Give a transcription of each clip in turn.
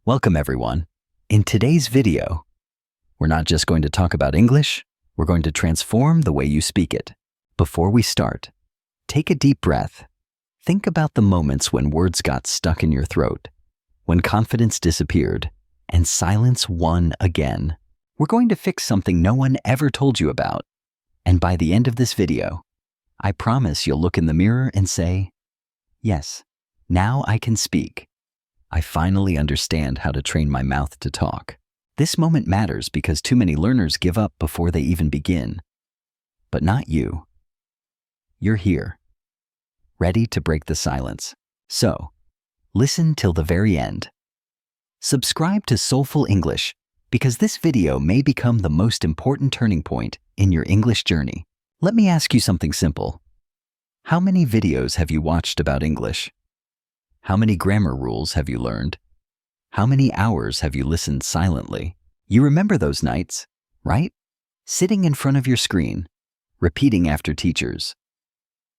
Welcome everyone. In today's video, we're not just going to talk about English, we're going to transform the way you speak it. Before we start, take a deep breath. Think about the moments when words got stuck in your throat, when confidence disappeared, and silence won again. We're going to fix something no one ever told you about. And by the end of this video, I promise you'll look in the mirror and say, yes, now I can speak. I finally understand how to train my mouth to talk. This moment matters because too many learners give up before they even begin. But not you. You're here, ready to break the silence. So, listen till the very end. Subscribe to Soulful English because this video may become the most important turning point in your English journey. Let me ask you something simple. How many videos have you watched about English? How many grammar rules have you learned? How many hours have you listened silently? You remember those nights, right? Sitting in front of your screen, repeating after teachers,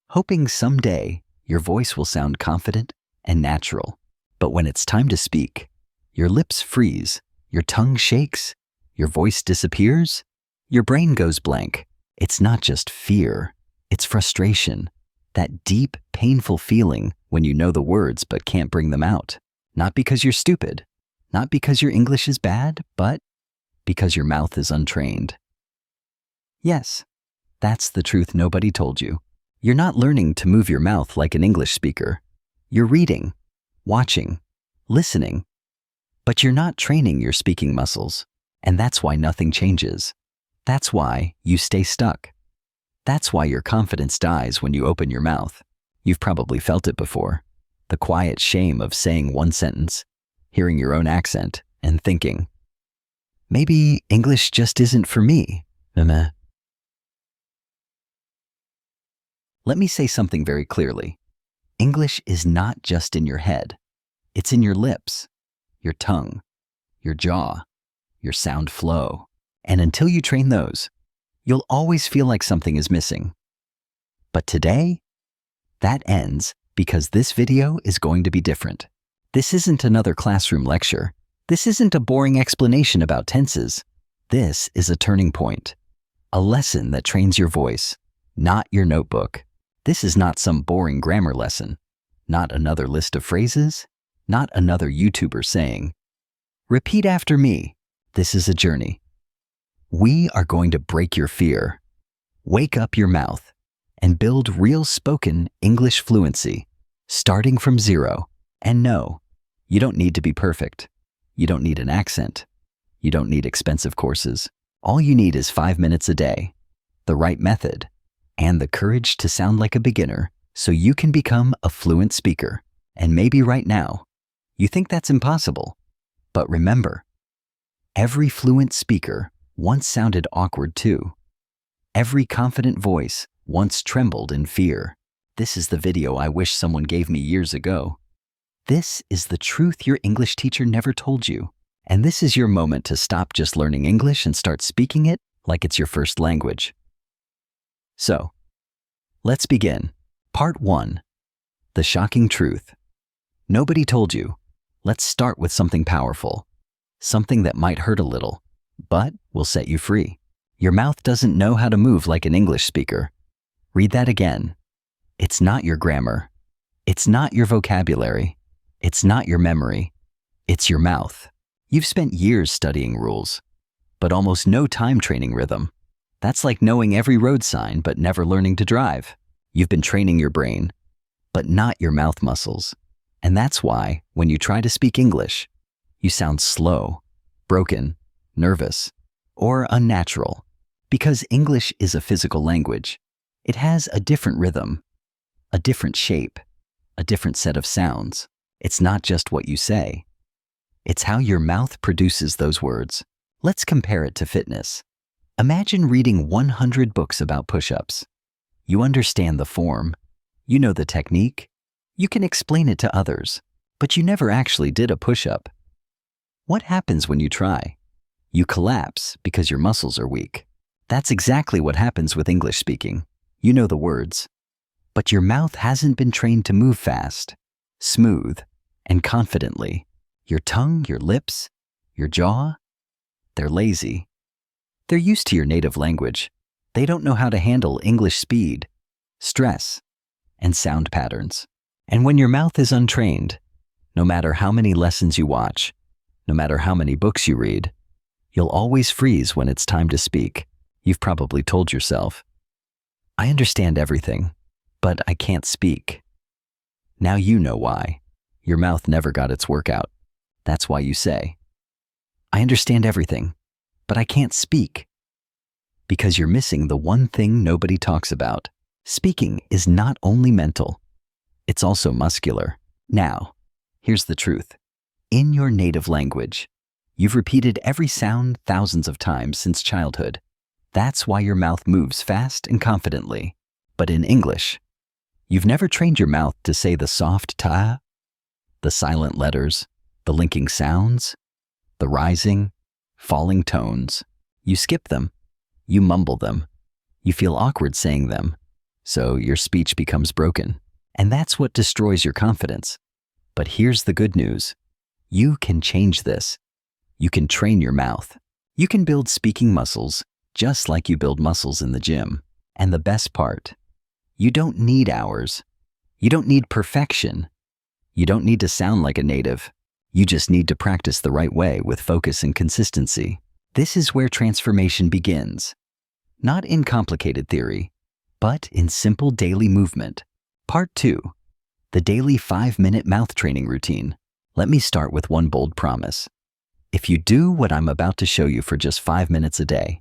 hoping someday your voice will sound confident and natural. But when it's time to speak, your lips freeze, your tongue shakes, your voice disappears, your brain goes blank. It's not just fear, it's frustration. That deep, painful feeling when you know the words but can't bring them out. Not because you're stupid, not because your English is bad, but because your mouth is untrained. Yes, that's the truth nobody told you. You're not learning to move your mouth like an English speaker. You're reading, watching, listening, but you're not training your speaking muscles. And that's why nothing changes. That's why you stay stuck. That's why your confidence dies when you open your mouth. You've probably felt it before. The quiet shame of saying one sentence, hearing your own accent, and thinking, maybe English just isn't for me. Let me say something very clearly. English is not just in your head. It's in your lips, your tongue, your jaw, your sound flow. And until you train those, you'll always feel like something is missing. But today, that ends because this video is going to be different. This isn't another classroom lecture. This isn't a boring explanation about tenses. This is a turning point. A lesson that trains your voice, not your notebook. This is not some boring grammar lesson. Not another list of phrases. Not another YouTuber saying, repeat after me. This is a journey. We are going to break your fear, wake up your mouth, and build real spoken English fluency, starting from zero. And no, you don't need to be perfect. You don't need an accent. You don't need expensive courses. All you need is 5 minutes a day, the right method, and the courage to sound like a beginner so you can become a fluent speaker. And maybe right now, you think that's impossible. But remember, every fluent speaker once sounded awkward too. Every confident voice once trembled in fear. This is the video I wish someone gave me years ago. This is the truth your English teacher never told you. And this is your moment to stop just learning English and start speaking it like it's your first language. So, let's begin. Part 1. The shocking truth. Nobody told you. Let's start with something powerful. Something that might hurt a little, but will set you free. Your mouth doesn't know how to move like an English speaker. Read that again. It's not your grammar. It's not your vocabulary. It's not your memory. It's your mouth. You've spent years studying rules, but almost no time training rhythm. That's like knowing every road sign but never learning to drive. You've been training your brain, but not your mouth muscles. And that's why, when you try to speak English, you sound slow, broken, nervous, or unnatural. Because English is a physical language, it has a different rhythm, a different shape, a different set of sounds. It's not just what you say. It's how your mouth produces those words. Let's compare it to fitness. Imagine reading 100 books about push-ups. You understand the form, you know the technique, you can explain it to others, but you never actually did a push-up. What happens when you try? You collapse because your muscles are weak. That's exactly what happens with English speaking. You know the words, but your mouth hasn't been trained to move fast, smooth, and confidently. Your tongue, your lips, your jaw, they're lazy. They're used to your native language. They don't know how to handle English speed, stress, and sound patterns. And when your mouth is untrained, no matter how many lessons you watch, no matter how many books you read, you'll always freeze when it's time to speak. You've probably told yourself, I understand everything, but I can't speak. Now you know why. Your mouth never got its workout. That's why you say, I understand everything, but I can't speak. Because you're missing the one thing nobody talks about. Speaking is not only mental, it's also muscular. Now, here's the truth. In your native language, you've repeated every sound thousands of times since childhood. That's why your mouth moves fast and confidently. But in English, you've never trained your mouth to say the soft ta, the silent letters, the linking sounds, the rising, falling tones. You skip them. You mumble them. You feel awkward saying them. So your speech becomes broken. And that's what destroys your confidence. But here's the good news. You can change this. You can train your mouth. You can build speaking muscles just like you build muscles in the gym. And the best part, you don't need hours. You don't need perfection. You don't need to sound like a native. You just need to practice the right way with focus and consistency. This is where transformation begins. Not in complicated theory, but in simple daily movement. Part 2. The daily 5-minute mouth training routine. Let me start with one bold promise. If you do what I'm about to show you for just 5 minutes a day,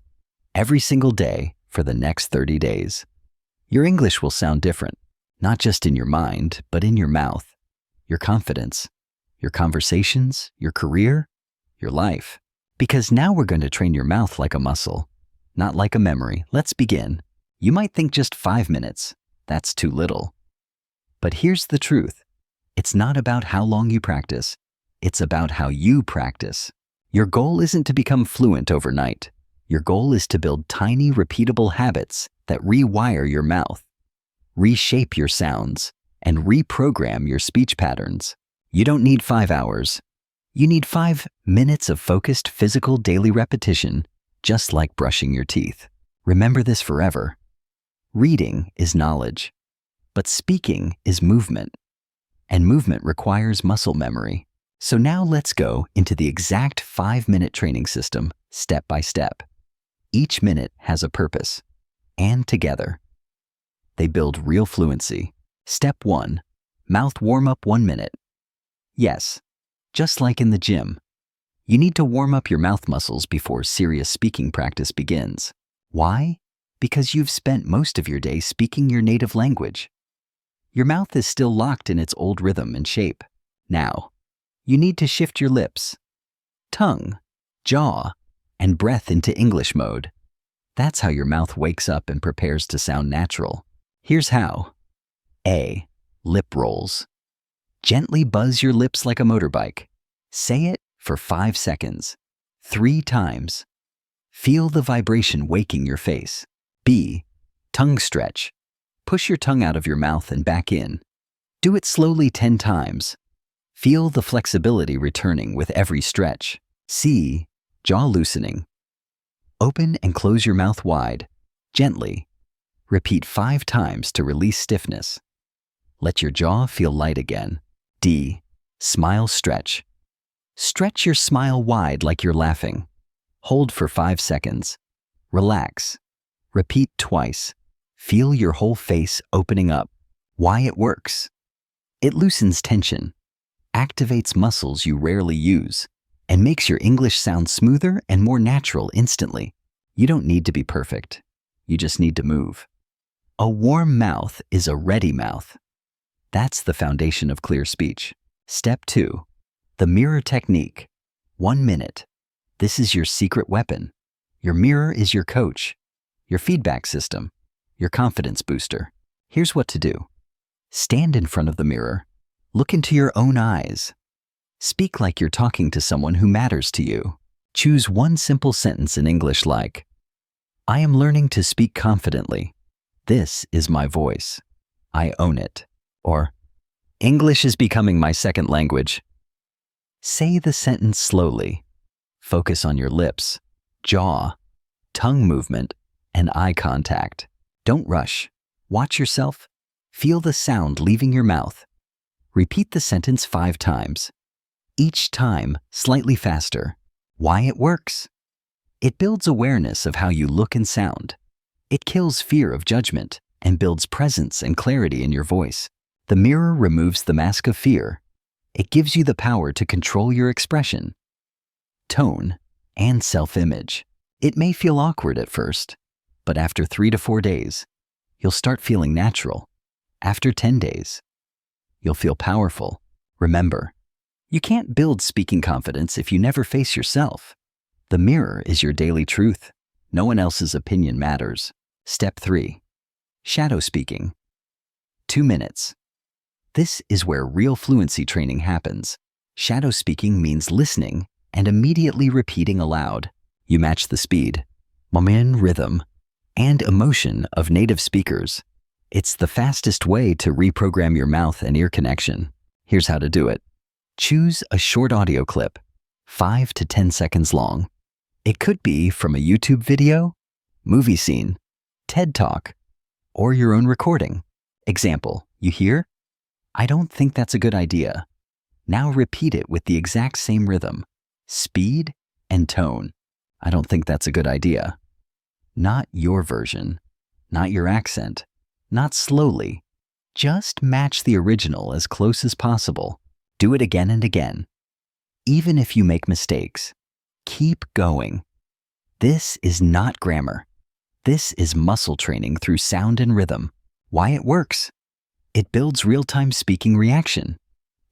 every single day for the next 30 days, your English will sound different, not just in your mind, but in your mouth, your confidence, your conversations, your career, your life. Because now we're going to train your mouth like a muscle, not like a memory. Let's begin. You might think just 5 minutes. That's too little. But here's the truth. It's not about how long you practice. It's about how you practice. Your goal isn't to become fluent overnight. Your goal is to build tiny, repeatable habits that rewire your mouth, reshape your sounds, and reprogram your speech patterns. You don't need 5 hours. You need 5 minutes of focused physical daily repetition, just like brushing your teeth. Remember this forever. Reading is knowledge, but speaking is movement, and movement requires muscle memory. So now let's go into the exact 5-minute training system, step by step. Each minute has a purpose, and together, they build real fluency. Step 1. Mouth warm-up 1 minute. Yes, just like in the gym, you need to warm up your mouth muscles before serious speaking practice begins. Why? Because you've spent most of your day speaking your native language. Your mouth is still locked in its old rhythm and shape. Now, you need to shift your lips, tongue, jaw, and breath into English mode. That's how your mouth wakes up and prepares to sound natural. Here's how. A. Lip rolls. Gently buzz your lips like a motorbike. Say it for 5 seconds, 3 times. Feel the vibration waking your face. B. Tongue stretch. Push your tongue out of your mouth and back in. Do it slowly 10 times. Feel the flexibility returning with every stretch. C. Jaw loosening. Open and close your mouth wide, gently. Repeat 5 times to release stiffness. Let your jaw feel light again. D. Smile stretch. Stretch your smile wide like you're laughing. Hold for 5 seconds. Relax. Repeat twice. Feel your whole face opening up. Why it works? It loosens tension, activates muscles you rarely use, and makes your English sound smoother and more natural instantly. You don't need to be perfect. You just need to move. A warm mouth is a ready mouth. That's the foundation of clear speech. Step 2. The mirror technique. 1 minute. This is your secret weapon. Your mirror is your coach, your feedback system, your confidence booster. Here's what to do. Stand in front of the mirror. Look into your own eyes. Speak like you're talking to someone who matters to you. Choose one simple sentence in English like, I am learning to speak confidently. This is my voice. I own it. Or, English is becoming my second language. Say the sentence slowly. Focus on your lips, jaw, tongue movement, and eye contact. Don't rush. Watch yourself. Feel the sound leaving your mouth. Repeat the sentence 5 times. Each time, slightly faster. Why it works? It builds awareness of how you look and sound. It kills fear of judgment and builds presence and clarity in your voice. The mirror removes the mask of fear. It gives you the power to control your expression, tone, and self-image. It may feel awkward at first, but after 3 to 4 days, you'll start feeling natural. After 10 days, you'll feel powerful. Remember, you can't build speaking confidence if you never face yourself. The mirror is your daily truth. No one else's opinion matters. Step 3. Shadow speaking. 2 minutes. This is where real fluency training happens. Shadow speaking means listening and immediately repeating aloud. You match the speed, momentum, rhythm, and emotion of native speakers. It's the fastest way to reprogram your mouth and ear connection. Here's how to do it. Choose a short audio clip, 5 to 10 seconds long. It could be from a YouTube video, movie scene, TED Talk, or your own recording. Example, you hear? I don't think that's a good idea. Now repeat it with the exact same rhythm, speed, and tone. I don't think that's a good idea. Not your version, not your accent, not slowly. Just match the original as close as possible. Do it again and again. Even if you make mistakes, keep going. This is not grammar. This is muscle training through sound and rhythm. Why it works? It builds real-time speaking reaction.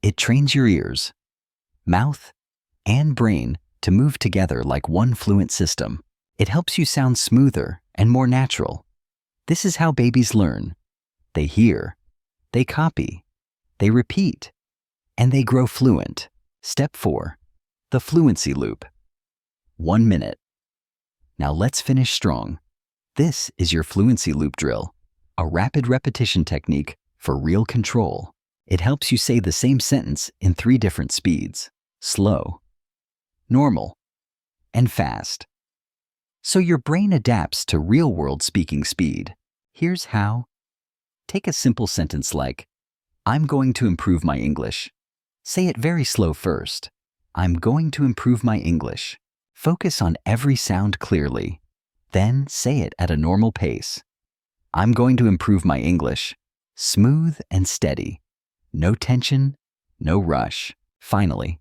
It trains your ears, mouth, and brain to move together like one fluent system. It helps you sound smoother and more natural. This is how babies learn. They hear, they copy, they repeat, and they grow fluent. Step 4. The fluency loop. 1 minute. Now let's finish strong. This is your fluency loop drill, a rapid repetition technique for real control. It helps you say the same sentence in 3 different speeds: slow, normal, and fast. So your brain adapts to real-world speaking speed. Here's how. Take a simple sentence like, I'm going to improve my English. Say it very slow first. I'm going to improve my English. Focus on every sound clearly. Then say it at a normal pace. I'm going to improve my English. Smooth and steady. No tension, no rush. Finally,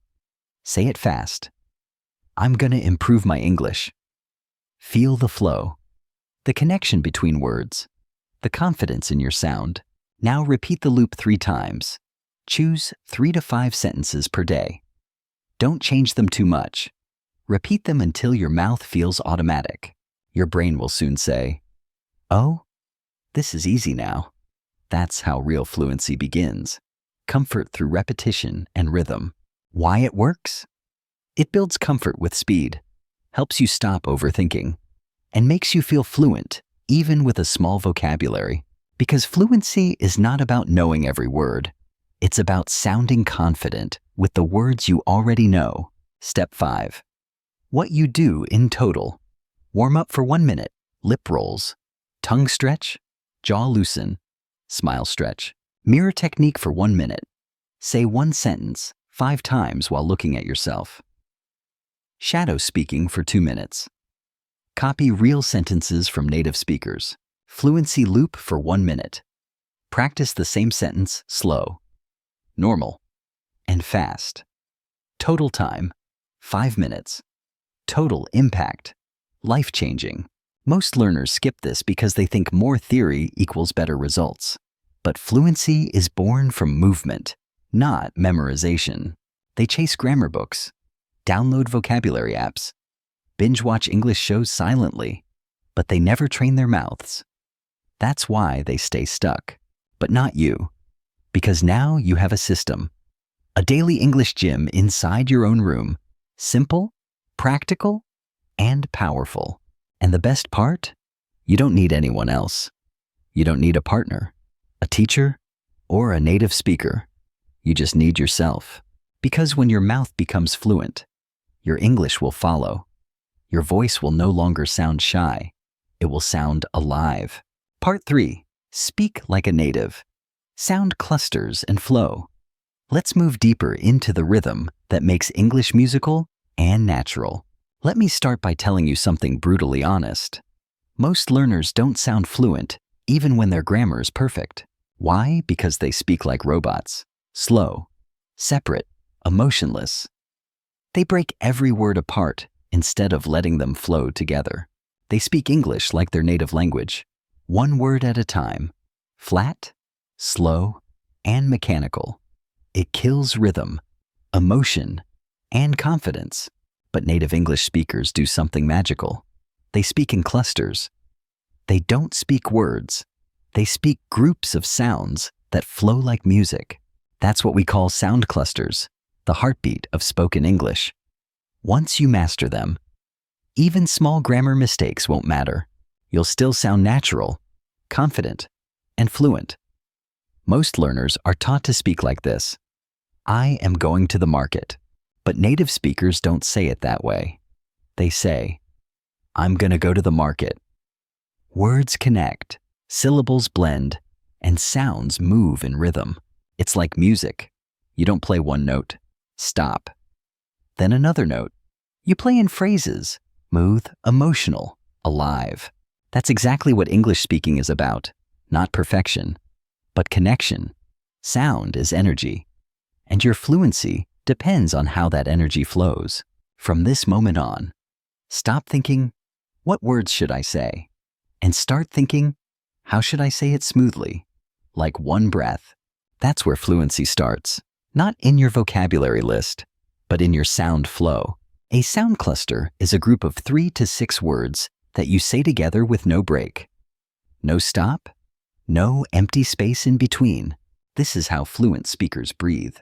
say it fast. I'm going to improve my English. Feel the flow, the connection between words, the confidence in your sound. Now repeat the loop 3 times. Choose 3 to 5 sentences per day. Don't change them too much. Repeat them until your mouth feels automatic. Your brain will soon say, oh, this is easy now. That's how real fluency begins. Comfort through repetition and rhythm. Why it works? It builds comfort with speed, helps you stop overthinking, and makes you feel fluent even with a small vocabulary. Because fluency is not about knowing every word. It's about sounding confident with the words you already know. Step 5. What you do in total. Warm up for 1 minute. Lip rolls, tongue stretch, jaw loosen, smile stretch. Mirror technique for 1 minute. Say one sentence 5 times while looking at yourself. Shadow speaking for 2 minutes. Copy real sentences from native speakers. Fluency loop for 1 minute. Practice the same sentence slow, normal, and fast. Total time, 5 minutes. Total impact, life-changing. Most learners skip this because they think more theory equals better results. But fluency is born from movement, not memorization. They chase grammar books, download vocabulary apps, binge-watch English shows silently, but they never train their mouths. That's why they stay stuck. But not you. Because now you have a system. A daily English gym inside your own room. Simple, practical, and powerful. And the best part? You don't need anyone else. You don't need a partner, a teacher, or a native speaker. You just need yourself. Because when your mouth becomes fluent, your English will follow. Your voice will no longer sound shy. It will sound alive. Part 3. Speak like a native. Sound clusters and flow. Let's move deeper into the rhythm that makes English musical and natural. Let me start by telling you something brutally honest. Most learners don't sound fluent, even when their grammar is perfect. Why? Because they speak like robots. Slow, separate, emotionless. They break every word apart instead of letting them flow together. They speak English like their native language, one word at a time, flat, slow, and mechanical. It kills rhythm, emotion, and confidence. But native English speakers do something magical. They speak in clusters. They don't speak words. They speak groups of sounds that flow like music. That's what we call sound clusters, the heartbeat of spoken English. Once you master them, even small grammar mistakes won't matter. You'll still sound natural, confident, and fluent. Most learners are taught to speak like this. I am going to the market. But native speakers don't say it that way. They say, I'm gonna go to the market. Words connect, syllables blend, and sounds move in rhythm. It's like music. You don't play one note, stop. Then another note. You play in phrases, smooth, emotional, alive. That's exactly what English speaking is about. Not perfection, but connection. Sound is energy. And your fluency depends on how that energy flows. From this moment on, stop thinking, what words should I say? And start thinking, how should I say it smoothly? Like one breath. That's where fluency starts. Not in your vocabulary list, but in your sound flow. A sound cluster is a group of 3 to 6 words that you say together with no break. No stop, no empty space in between. This is how fluent speakers breathe.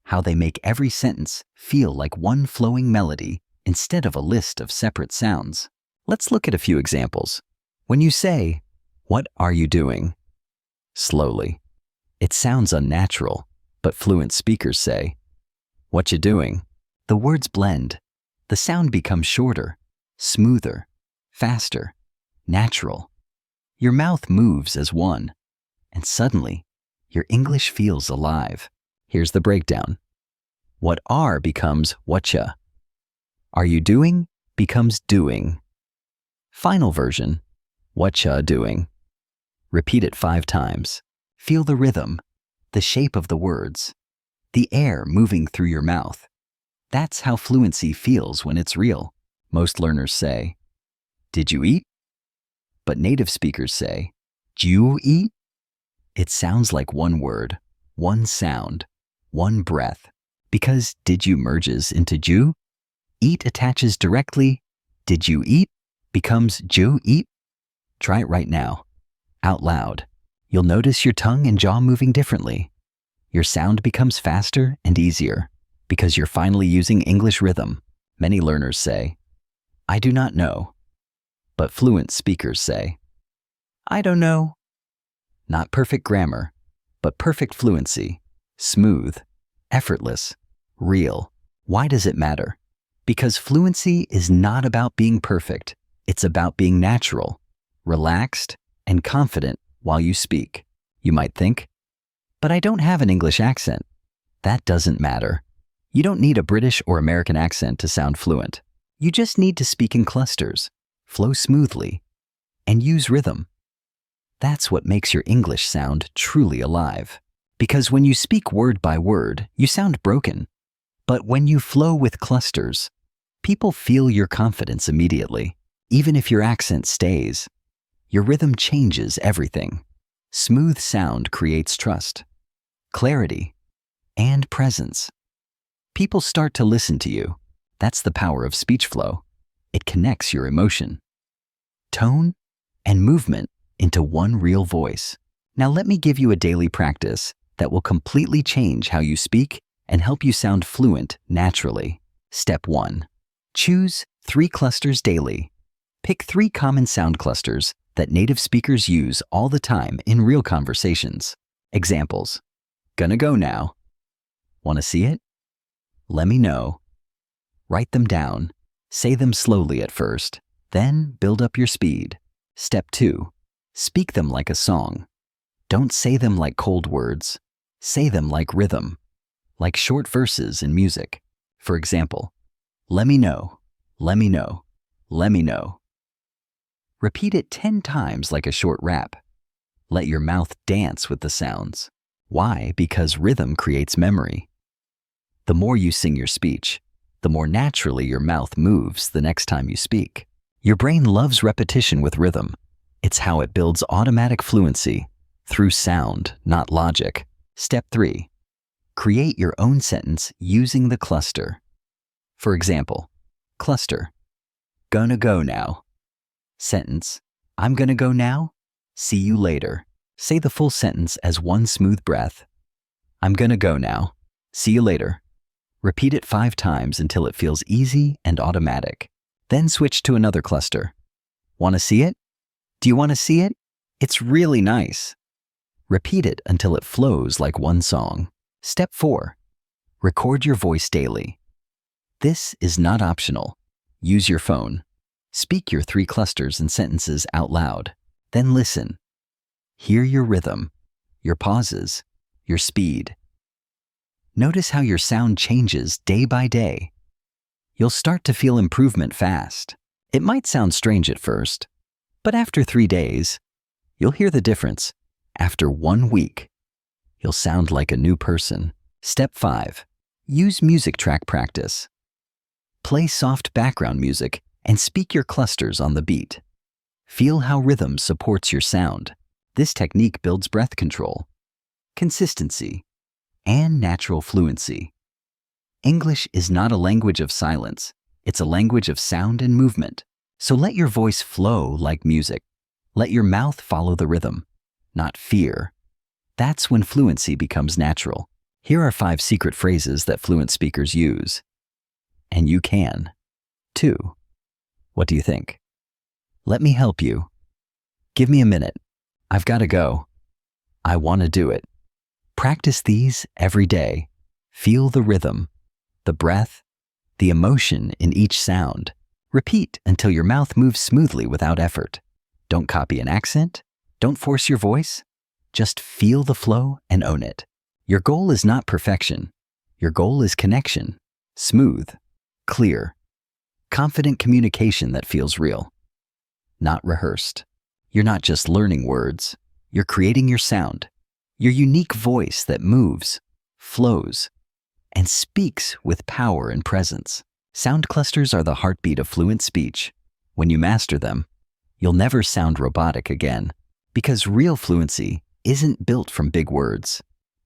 How they make every sentence feel like one flowing melody instead of a list of separate sounds. Let's look at a few examples. When you say, what are you doing? Slowly. It sounds unnatural, but fluent speakers say, what you doing? The words blend. The sound becomes shorter, smoother, faster, natural. Your mouth moves as one, and suddenly, your English feels alive. Here's the breakdown. What are becomes whatcha. Are you doing becomes doing. Final version, whatcha doing. Repeat it 5 times. Feel the rhythm, the shape of the words, the air moving through your mouth. That's how fluency feels when it's real. Most learners say, did you eat? But native speakers say, "Did you eat?" It sounds like one word, one sound, one breath. Because did you merges into ju, eat attaches directly, did you eat becomes ju eat. Try it right now, out loud. You'll notice your tongue and jaw moving differently. Your sound becomes faster and easier because you're finally using English rhythm. Many learners say, I do not know. But fluent speakers say, I don't know. Not perfect grammar, but perfect fluency. Smooth, effortless, real. Why does it matter? Because fluency is not about being perfect. It's about being natural, relaxed, and confident while you speak. You might think, but I don't have an English accent. That doesn't matter. You don't need a British or American accent to sound fluent. You just need to speak in clusters, flow smoothly, and use rhythm. That's what makes your English sound truly alive. Because when you speak word by word, you sound broken. But when you flow with clusters, people feel your confidence immediately. Even if your accent stays, your rhythm changes everything. Smooth sound creates trust, clarity, and presence. People start to listen to you. That's the power of speech flow. It connects your emotion, tone, and movement into one real voice. Now let me give you a daily practice that will completely change how you speak and help you sound fluent naturally. Step 1. Choose 3 clusters daily. Pick 3 common sound clusters that native speakers use all the time in real conversations. Examples. Gonna go now. Wanna see it? let me know. Write them down. Say them slowly at first, then build up your speed. Step 2. Speak them like a song. Don't say them like cold words. Say them like rhythm, like short verses in music. For example, let me know, let me know, let me know. Repeat it 10 times like a short rap. Let your mouth dance with the sounds. Why? Because rhythm creates memory. The more you sing your speech, the more naturally your mouth moves the next time you speak. Your brain loves repetition with rhythm. It's how it builds automatic fluency through sound, not logic. Step 3. Create your own sentence using the cluster. For example, cluster. Gonna go now. Sentence. I'm gonna go now. See you later. Say the full sentence as one smooth breath. I'm gonna go now. See you later. Repeat it 5 times until it feels easy and automatic. Then switch to another cluster. Want to see it? Do you want to see it? It's really nice. Repeat it until it flows like one song. Step 4. Record your voice daily. This is not optional. Use your phone. Speak your 3 clusters and sentences out loud. Then listen. Hear your rhythm, your pauses, your speed. Notice how your sound changes day by day. You'll start to feel improvement fast. It might sound strange at first, but after 3 days, you'll hear the difference. After 1 week, you'll sound like a new person. Step 5. Use music track practice. Play soft background music and speak your clusters on the beat. Feel how rhythm supports your sound. This technique builds breath control, consistency, and natural fluency. English is not a language of silence. It's a language of sound and movement. So let your voice flow like music. Let your mouth follow the rhythm, not fear. That's when fluency becomes natural. Here are 5 secret phrases that fluent speakers use. And you can, too. What do you think? Let me help you. Give me a minute. I've got to go. I want to do it. Practice these every day. Feel the rhythm, the breath, the emotion in each sound. Repeat until your mouth moves smoothly without effort. Don't copy an accent. Don't force your voice. Just feel the flow and own it. Your goal is not perfection. Your goal is connection. Smooth, clear, confident communication that feels real, not rehearsed. You're not just learning words. You're creating your sound, your unique voice that moves, flows, and speaks with power and presence. Sound clusters are the heartbeat of fluent speech. When you master them, you'll never sound robotic again, because real fluency isn't built from big words.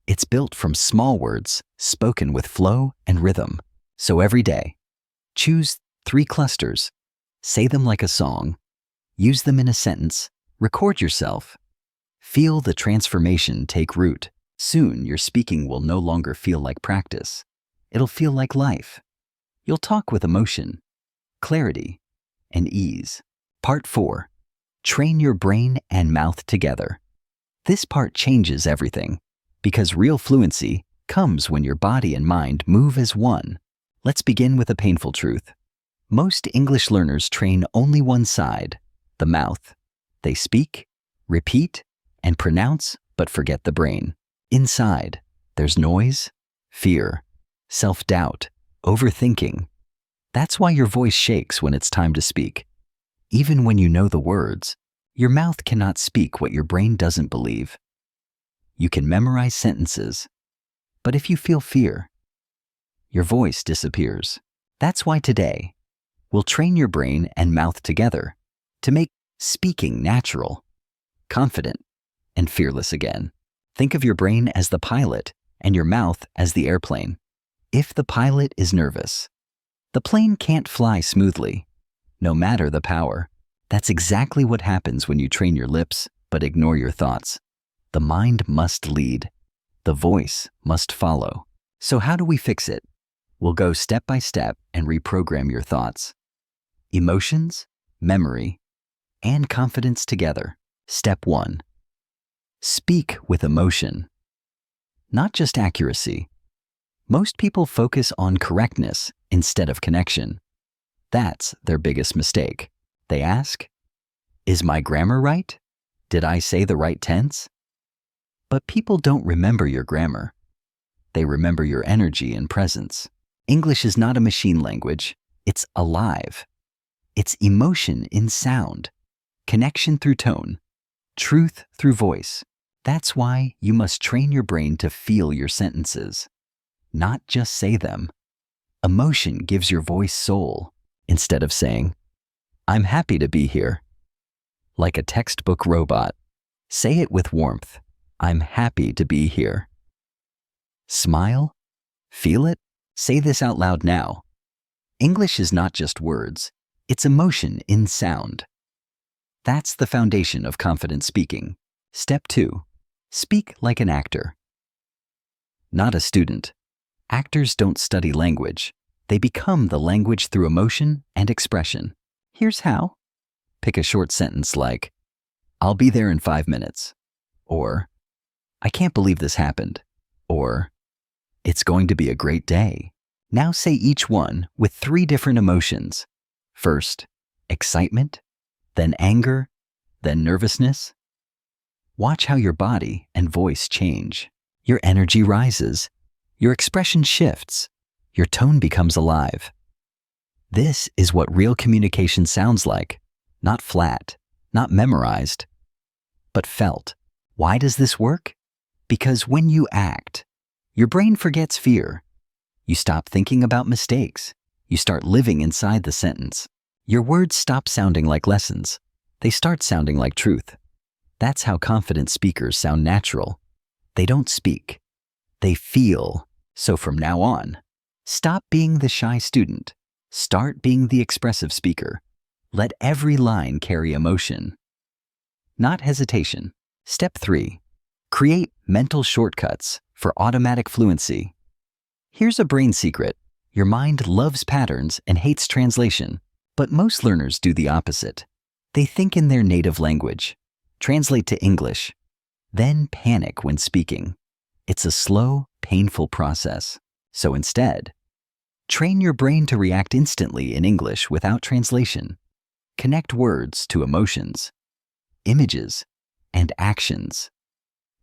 It's built from small words spoken with flow and rhythm. So every day, choose 3 clusters, say them like a song, use them in a sentence, record yourself. Feel the transformation take root. Soon, your speaking will no longer feel like practice. It'll feel like life. You'll talk with emotion, clarity, and ease. Part 4. Train your brain and mouth together. This part changes everything, because real fluency comes when your body and mind move as one. Let's begin with a painful truth. Most English learners train only one side, the mouth. They speak, repeat, and pronounce, but forget the brain. Inside, there's noise, fear, self-doubt, overthinking. That's why your voice shakes when it's time to speak. Even when you know the words, your mouth cannot speak what your brain doesn't believe. You can memorize sentences, but if you feel fear, your voice disappears. That's why today, we'll train your brain and mouth together to make speaking natural, confident, and fearless again. Think of your brain as the pilot and your mouth as the airplane. If the pilot is nervous, the plane can't fly smoothly, no matter the power. That's exactly what happens when you train your lips but ignore your thoughts. The mind must lead. The voice must follow. So how do we fix it? We'll go step by step and reprogram your thoughts. Emotions, memory, and confidence together. Step 1. Speak with emotion. Not just accuracy, Most people focus on correctness instead of connection. That's their biggest mistake. They ask, "Is my grammar right? Did I say the right tense?" But people don't remember your grammar. They remember your energy and presence. English is not a machine language. It's alive. It's emotion in sound, connection through tone, truth through voice. That's why you must train your brain to feel your sentences, not just say them. Emotion gives your voice soul. Instead of saying, "I'm happy to be here," like a textbook robot, say it with warmth. "I'm happy to be here." Smile, feel it, say this out loud now. English is not just words, it's emotion in sound. That's the foundation of confident speaking. Step 2, speak like an actor. Not a student. Actors don't study language. They become the language through emotion and expression. Here's how. Pick a short sentence like, "I'll be there in 5 minutes." Or, "I can't believe this happened." Or, "It's going to be a great day." Now say each one with 3 different emotions. First, excitement, then anger, then nervousness. Watch how your body and voice change. Your energy rises. Your expression shifts. Your tone becomes alive. This is what real communication sounds like. Not flat, not memorized, but felt. Why does this work? Because when you act, your brain forgets fear. You stop thinking about mistakes. You start living inside the sentence. Your words stop sounding like lessons. They start sounding like truth. That's how confident speakers sound natural. They don't speak. They feel. So from now on, stop being the shy student. Start being the expressive speaker. Let every line carry emotion, not hesitation. Step 3, create mental shortcuts for automatic fluency. Here's a brain secret. Your mind loves patterns and hates translation, but most learners do the opposite. They think in their native language, translate to English, then panic when speaking. It's a slow, painful process. So instead, train your brain to react instantly in English without translation. Connect words to emotions, images, and actions,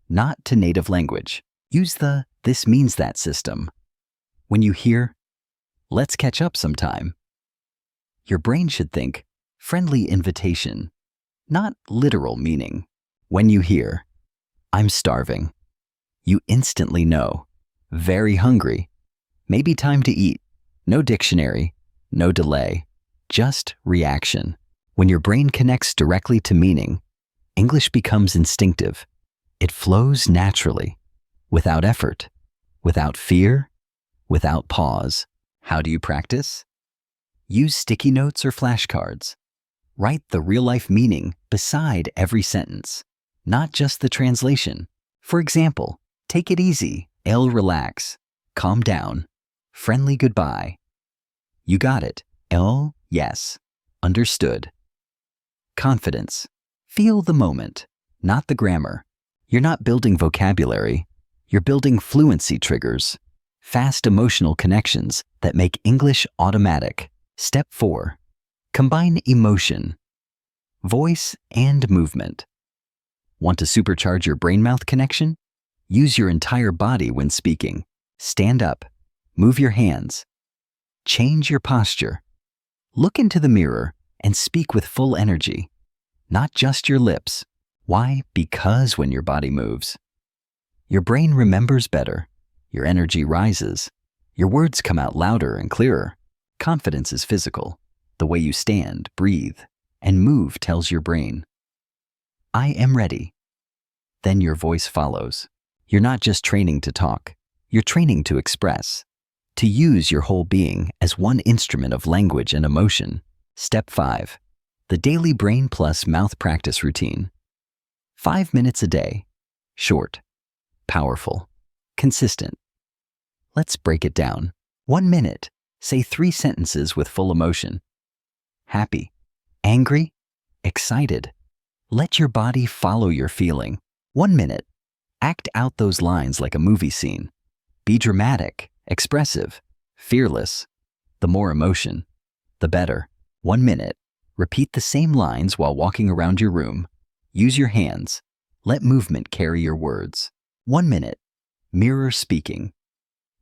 not to native language. Use the "this means that" system. When you hear, "Let's catch up sometime," your brain should think, friendly invitation, not literal meaning. When you hear, "I'm starving," you instantly know, very hungry, maybe time to eat. No dictionary, no delay, just reaction. When your brain connects directly to meaning, English becomes instinctive. It flows naturally, without effort, without fear, without pause. How do you practice? Use sticky notes or flashcards. Write the real-life meaning beside every sentence, not just the translation. For example, take it easy, I'll relax, calm down, friendly goodbye. You got it, I'll, yes, understood. Confidence. Feel the moment, not the grammar. You're not building vocabulary, you're building fluency triggers, fast emotional connections that make English automatic. Step 4. Combine emotion, voice, and movement. Want to supercharge your brain-mouth connection? Use your entire body when speaking. Stand up, move your hands, change your posture. Look into the mirror and speak with full energy, not just your lips. Why? Because when your body moves, your brain remembers better, your energy rises, your words come out louder and clearer. Confidence is physical. The way you stand, breathe, and move tells your brain, "I am ready." Then your voice follows. You're not just training to talk, you're training to express, to use your whole being as one instrument of language and emotion. Step 5. The Daily Brain Plus Mouth Practice Routine. 5 minutes a day. Short, powerful, consistent. Let's break it down. 1 minute. Say 3 sentences with full emotion. Happy, angry, excited. Let your body follow your feeling. 1 minute. Act out those lines like a movie scene. Be dramatic, expressive, fearless. The more emotion, the better. 1 minute. Repeat the same lines while walking around your room. Use your hands. Let movement carry your words. 1 minute. Mirror speaking.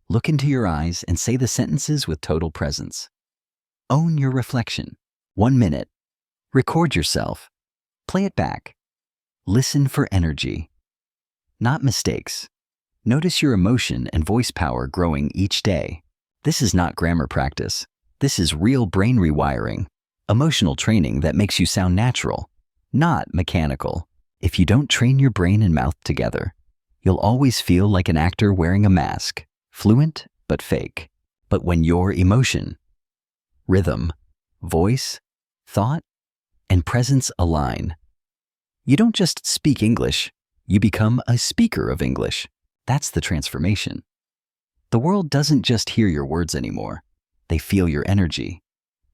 Look into your eyes and say the sentences with total presence. Own your reflection. 1 minute. Record yourself. Play it back. Listen for energy, not mistakes. Notice your emotion and voice power growing each day. This is not grammar practice. This is real brain rewiring, emotional training that makes you sound natural, not mechanical. If you don't train your brain and mouth together, you'll always feel like an actor wearing a mask, fluent but fake. But when your emotion, rhythm, voice, thought, and presence align, you don't just speak English, you become a speaker of English. That's the transformation. The world doesn't just hear your words anymore. They feel your energy,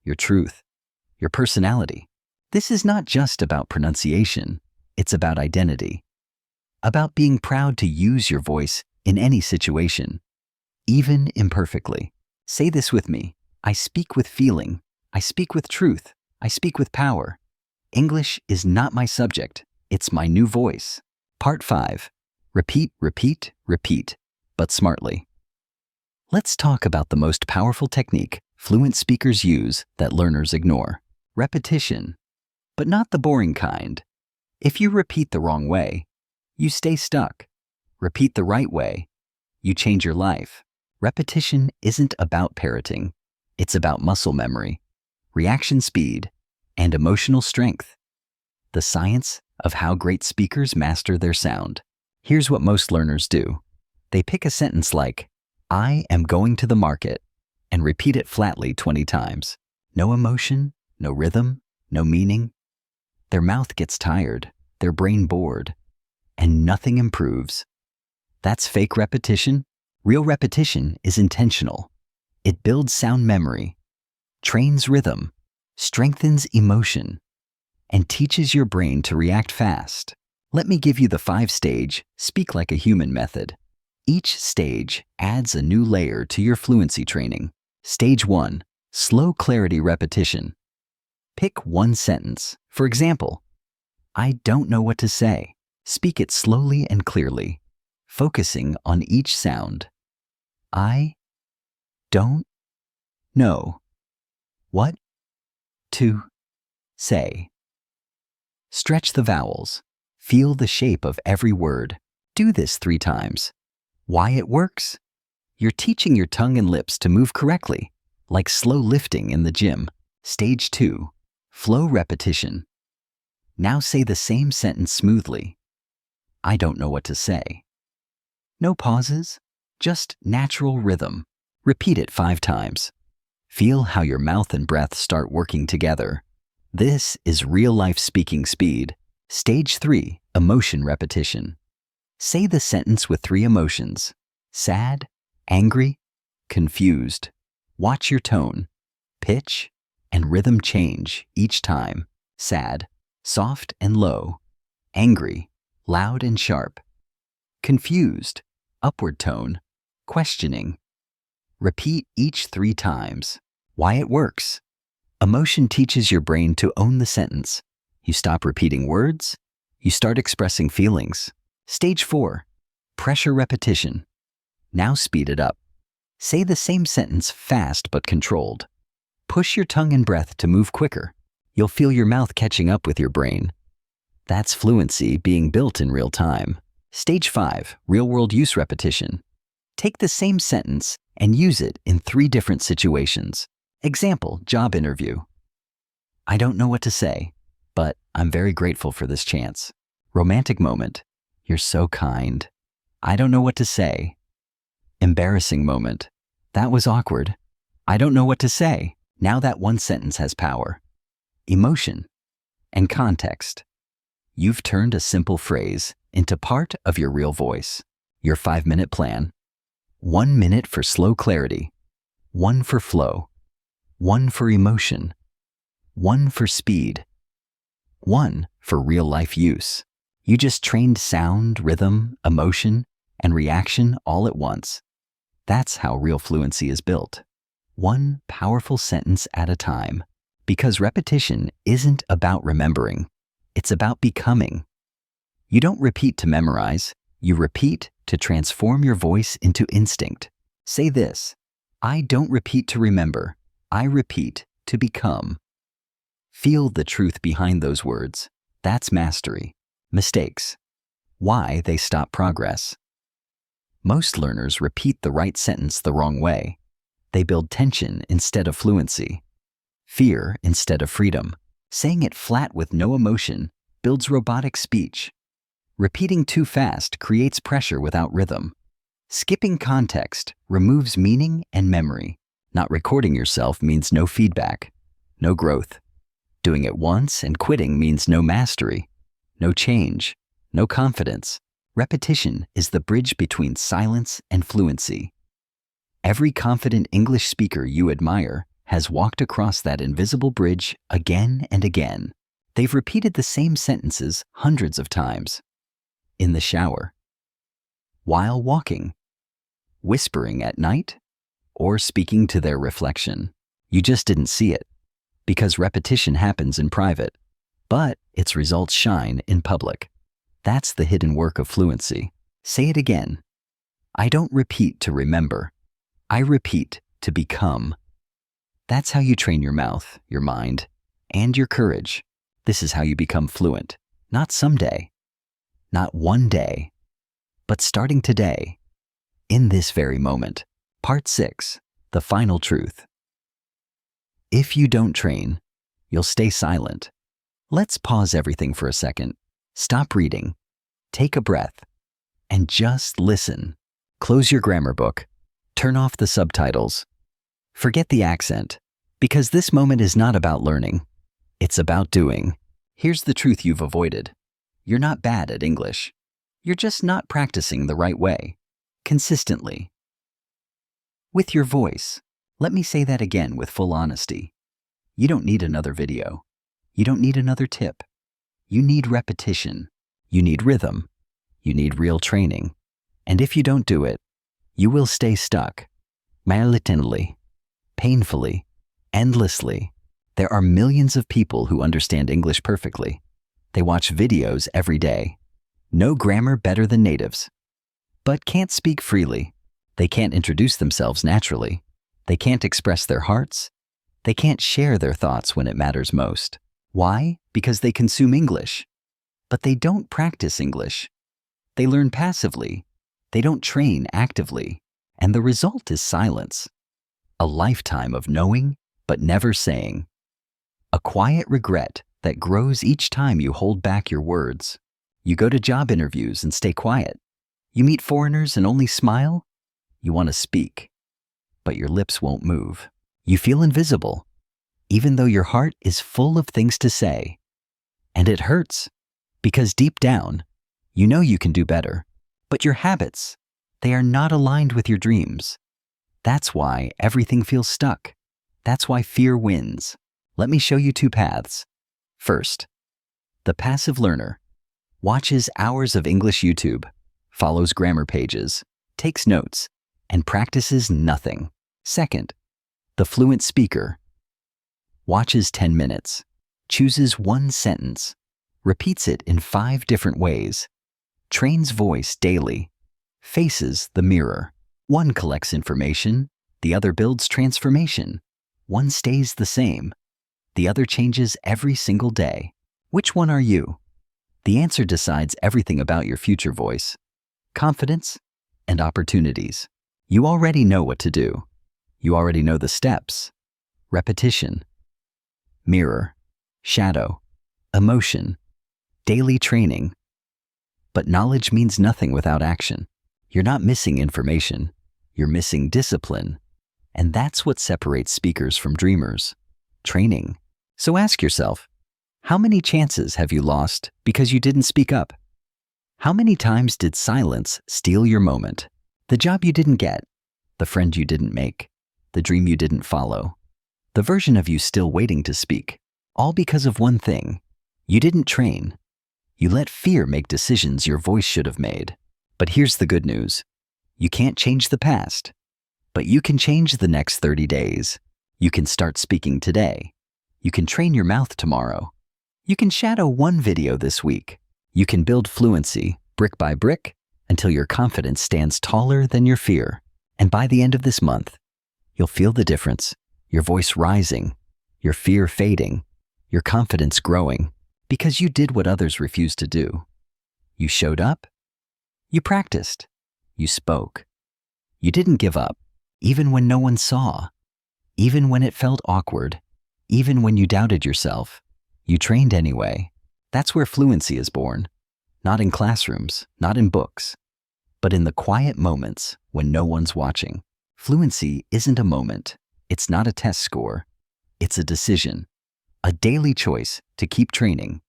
your truth, your personality. This is not just about pronunciation. It's about identity. About being proud to use your voice in any situation, even imperfectly. Say this with me. I speak with feeling. I speak with truth. I speak with power. English is not my subject. It's my new voice. Part 5. Repeat, repeat, repeat, but smartly. Let's talk about the most powerful technique fluent speakers use that learners ignore. Repetition, but not the boring kind. If you repeat the wrong way, you stay stuck. Repeat the right way, you change your life. Repetition isn't about parroting. It's about muscle memory, reaction speed, and emotional strength. The science of how great speakers master their sound. Here's what most learners do. They pick a sentence like, I am going to the market, and repeat it flatly 20 times. No emotion, no rhythm, no meaning. Their mouth gets tired, their brain bored, and nothing improves. That's fake repetition. Real repetition is intentional. It builds sound memory, trains rhythm, strengthens emotion, and teaches your brain to react fast. Let me give you the 5-stage Speak Like a Human method. Each stage adds a new layer to your fluency training. Stage 1, slow clarity repetition. Pick one sentence. For example, I don't know what to say. Speak it slowly and clearly, focusing on each sound. I don't know what to say. Stretch the vowels. Feel the shape of every word. Do this 3 times. Why it works? You're teaching your tongue and lips to move correctly, like slow lifting in the gym. Stage 2, flow repetition. Now say the same sentence smoothly. I don't know what to say. No pauses, just natural rhythm. Repeat it 5 times. Feel how your mouth and breath start working together. This is real-life speaking speed. Stage 3, emotion repetition. Say the sentence with 3 emotions: sad, angry, confused. Watch your tone, pitch, and rhythm change each time. Sad, soft and low. Angry, loud and sharp. Confused, upward tone, questioning. Repeat each 3 times. Why it works? Emotion teaches your brain to own the sentence. You stop repeating words. You start expressing feelings. Stage 4, pressure repetition. Now speed it up. Say the same sentence fast but controlled. Push your tongue and breath to move quicker. You'll feel your mouth catching up with your brain. That's fluency being built in real time. Stage 5, real-world use repetition. Take the same sentence and use it in 3 different situations. Example, job interview. I don't know what to say, but I'm very grateful for this chance. Romantic moment. You're so kind. I don't know what to say. Embarrassing moment. That was awkward. I don't know what to say. Now that one sentence has power. Emotion and context. You've turned a simple phrase into part of your real voice. Your 5-minute plan. 1 minute for slow clarity. 1 for flow. 1 for emotion. 1 for speed. 1 for real-life use. You just trained sound, rhythm, emotion, and reaction all at once. That's how real fluency is built. One powerful sentence at a time. Because repetition isn't about remembering, it's about becoming. You don't repeat to memorize, you repeat to transform your voice into instinct. Say this: I don't repeat to remember, I repeat to become. Feel the truth behind those words. That's mastery. Mistakes. Why they stop progress. Most learners repeat the right sentence the wrong way. They build tension instead of fluency. Fear instead of freedom. Saying it flat with no emotion builds robotic speech. Repeating too fast creates pressure without rhythm. Skipping context removes meaning and memory. Not recording yourself means no feedback, no growth. Doing it once and quitting means no mastery, no change, no confidence. Repetition is the bridge between silence and fluency. Every confident English speaker you admire has walked across that invisible bridge again and again. They've repeated the same sentences hundreds of times. In the shower, while walking, whispering at night, or speaking to their reflection. You just didn't see it, because repetition happens in private, but its results shine in public. That's the hidden work of fluency. Say it again. I don't repeat to remember. I repeat to become. That's how you train your mouth, your mind, and your courage. This is how you become fluent. Not someday, not one day, but starting today, in this very moment. Part 6, the final truth. If you don't train, you'll stay silent. Let's pause everything for a second. Stop reading, take a breath, and just listen. Close your grammar book, turn off the subtitles. Forget the accent, because this moment is not about learning. It's about doing. Here's the truth you've avoided. You're not bad at English. You're just not practicing the right way, consistently. With your voice, let me say that again with full honesty. You don't need another video. You don't need another tip. You need repetition. You need rhythm. You need real training. And if you don't do it, you will stay stuck. Malitenly, painfully, endlessly. There are millions of people who understand English perfectly. They watch videos every day. Know grammar better than natives. But can't speak freely. They can't introduce themselves naturally. They can't express their hearts. They can't share their thoughts when it matters most. Why? Because they consume English. But they don't practice English. They learn passively. They don't train actively. And the result is silence. A lifetime of knowing, but never saying. A quiet regret that grows each time you hold back your words. You go to job interviews and stay quiet. You meet foreigners and only smile. You want to speak, but your lips won't move. You feel invisible, even though your heart is full of things to say. And it hurts, because deep down, you know you can do better. But your habits, they are not aligned with your dreams. That's why everything feels stuck. That's why fear wins. Let me show you 2 paths. First, the passive learner watches hours of English YouTube, follows grammar pages, takes notes, and practices nothing. Second, the fluent speaker watches 10 minutes, chooses one sentence, repeats it in 5 different ways, trains voice daily, faces the mirror. One collects information, the other builds transformation. One stays the same, the other changes every single day. Which one are you? The answer decides everything about your future voice, confidence, and opportunities. You already know what to do. You already know the steps. Repetition, mirror, shadow, emotion, daily training. But knowledge means nothing without action. You're not missing information. You're missing discipline. And that's what separates speakers from dreamers. Training. So ask yourself, how many chances have you lost because you didn't speak up? How many times did silence steal your moment? The job you didn't get, the friend you didn't make, the dream you didn't follow, the version of you still waiting to speak, all because of one thing. You didn't train. You let fear make decisions your voice should have made. But here's the good news. You can't change the past, But you can change the next 30 days. You can start speaking today. You can train your mouth tomorrow. You can shadow one video this week. You can build fluency, brick by brick, until your confidence stands taller than your fear. And by the end of this month, you'll feel the difference. Your voice rising, your fear fading, your confidence growing, because you did what others refused to do. You showed up. You practiced. You spoke. You didn't give up, even when no one saw. Even when it felt awkward. Even when you doubted yourself. You trained anyway. That's where fluency is born. Not in classrooms, not in books, but in the quiet moments when no one's watching. Fluency isn't a moment. It's not a test score. It's a decision, a daily choice to keep training.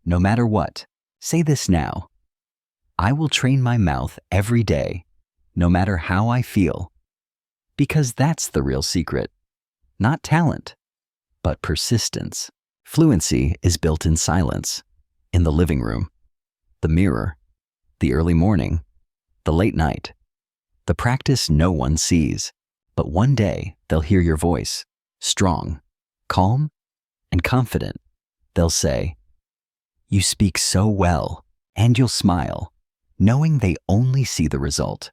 No matter what, say this now. I will train my mouth every day, no matter how I feel. Because that's the real secret. Not talent, but persistence. Fluency is built in silence, in the living room, the mirror, the early morning, the late night, the practice no one sees. But one day they'll hear your voice, strong, calm, and confident. They'll say, "You speak so well," and you'll smile, knowing they only see the result,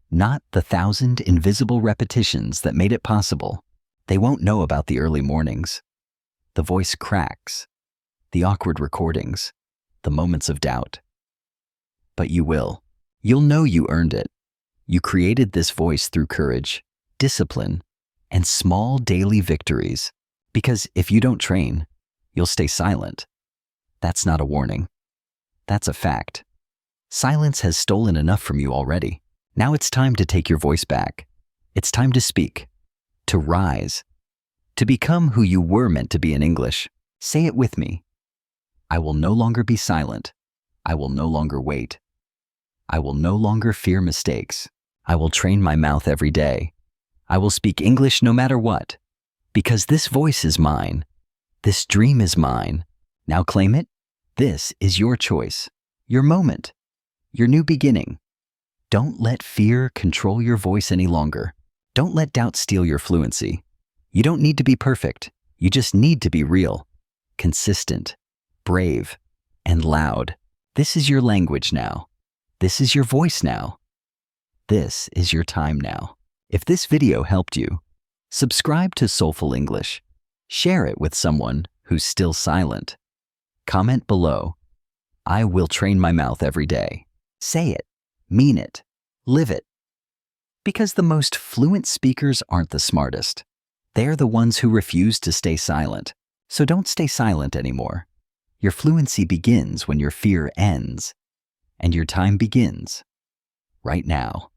not the 1,000 invisible repetitions that made it possible. They won't know about the early mornings, the voice cracks, the awkward recordings, the moments of doubt. But you will. You'll know you earned it. You created this voice through courage, discipline, and small daily victories. Because if you don't train, you'll stay silent. That's not a warning. That's a fact. Silence has stolen enough from you already. Now it's time to take your voice back. It's time to speak, to rise, to become who you were meant to be in English. Say it with me. I will no longer be silent. I will no longer wait. I will no longer fear mistakes. I will train my mouth every day. I will speak English no matter what. Because this voice is mine. This dream is mine. Now claim it. This is your choice, your moment, your new beginning. Don't let fear control your voice any longer. Don't let doubt steal your fluency. You don't need to be perfect. You just need to be real, consistent, brave, and loud. This is your language now. This is your voice now. This is your time now. If this video helped you, subscribe to Soulful English. Share it with someone who's still silent. Comment below. I will train my mouth every day. Say it, mean it, live it. Because the most fluent speakers aren't the smartest. They're the ones who refuse to stay silent. So don't stay silent anymore. Your fluency begins when your fear ends, and your time begins right now.